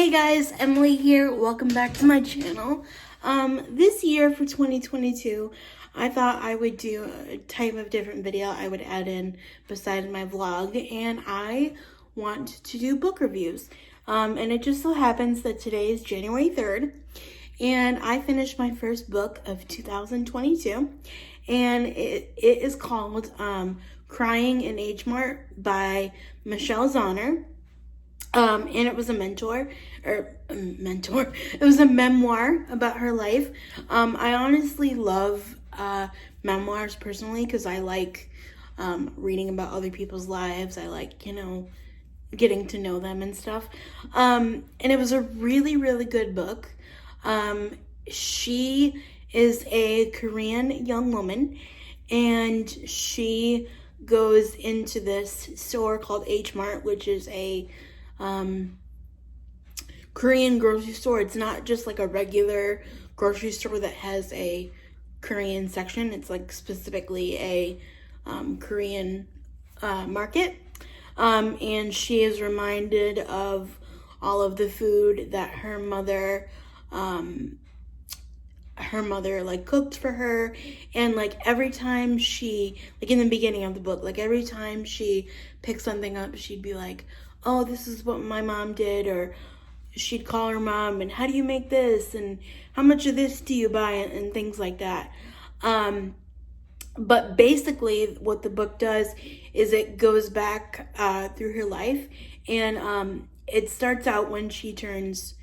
Hey guys, Emily here. Welcome back to my channel. This year for 2022, I thought I would do a type of different video I would add in beside my vlog, and I want to do book reviews. And it just so happens that today is January 3rd, and I finished my first book of 2022, and it is called Crying in MART by Michelle Zauner. And it was it was a memoir about her life. I honestly love memoirs personally because I like reading about other people's lives. I like, getting to know them and stuff. And it was a really, really good book. She is a Korean young woman, and she goes into this store called MART, which is a Korean grocery store. It's not just like a regular grocery store that has a Korean section. It's like specifically a Korean market. And she is reminded of all of the food that her mother like cooked for her, and like every time she, like in the beginning of the book, like every time she picked something up, she'd be like, oh, this is what my mom did, or she'd call her mom and how do you make this, and how much of this do you buy, and things like that. But basically what the book does is it goes back through her life, and it starts out when she turns,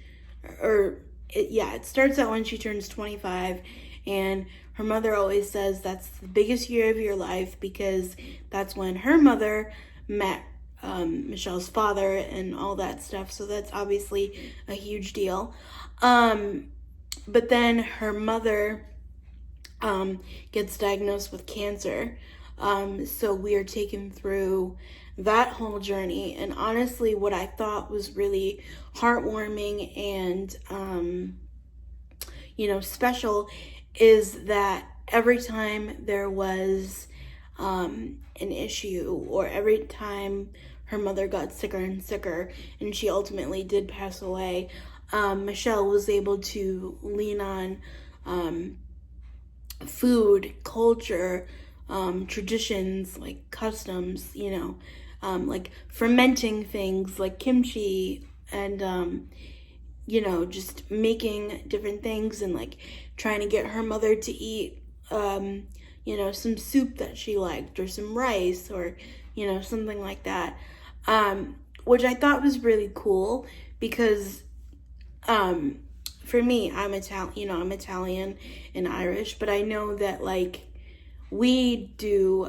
it starts out when she turns 25, and her mother always says that's the biggest year of your life because that's when her mother met Michelle's father and all that stuff. So that's obviously a huge deal. But then her mother gets diagnosed with cancer. So we are taken through that whole journey. And honestly, what I thought was really heartwarming and, special is that every time there was an issue, or every time her mother got sicker and sicker and she ultimately did pass away, Michelle was able to lean on food, culture, traditions, like customs, like fermenting things like kimchi, and just making different things, and like trying to get her mother to eat some soup that she liked, or some rice, or something like that, which I thought was really cool because for me, I'm Italian and Irish, but I know that like we do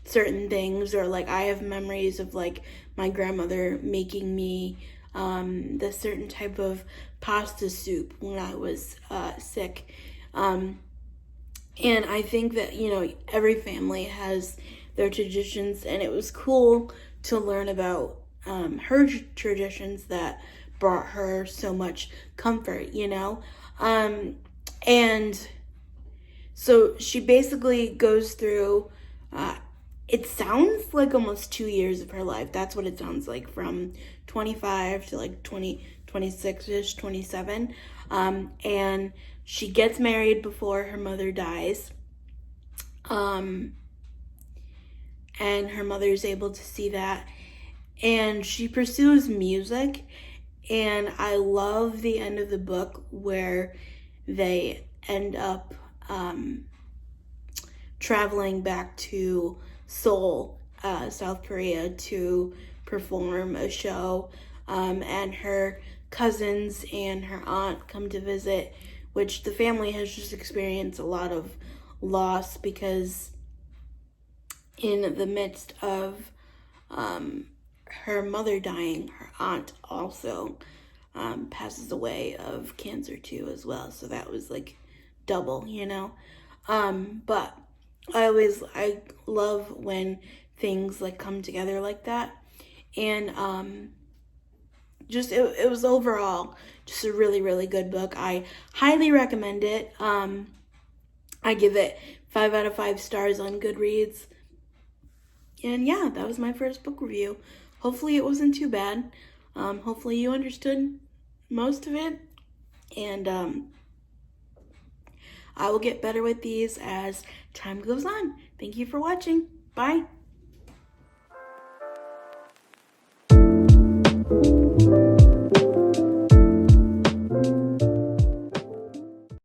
certain things, or like I have memories of like my grandmother making me the certain type of pasta soup when I was sick. And I think that, every family has their traditions, and it was cool to learn about her traditions that brought her so much comfort, and so she basically goes through, it sounds like almost 2 years of her life. That's what it sounds like, from 25 to like 26-ish, 27. And she gets married before her mother dies. And her mother's able to see that. And she pursues music. And I love the end of the book where they end up traveling back to Seoul, South Korea, to perform a show. And her cousins and her aunt come to visit, which the family has just experienced a lot of loss because in the midst of her mother dying, her aunt also passes away of cancer too as well. So that was like double, but I love when things like come together like that. And it was overall just a really, really good book. I highly recommend it. I give it 5 out of 5 stars on Goodreads. And yeah, that was my first book review. Hopefully it wasn't too bad. Hopefully you understood most of it, and I will get better with these as time goes on. Thank you for watching. Bye.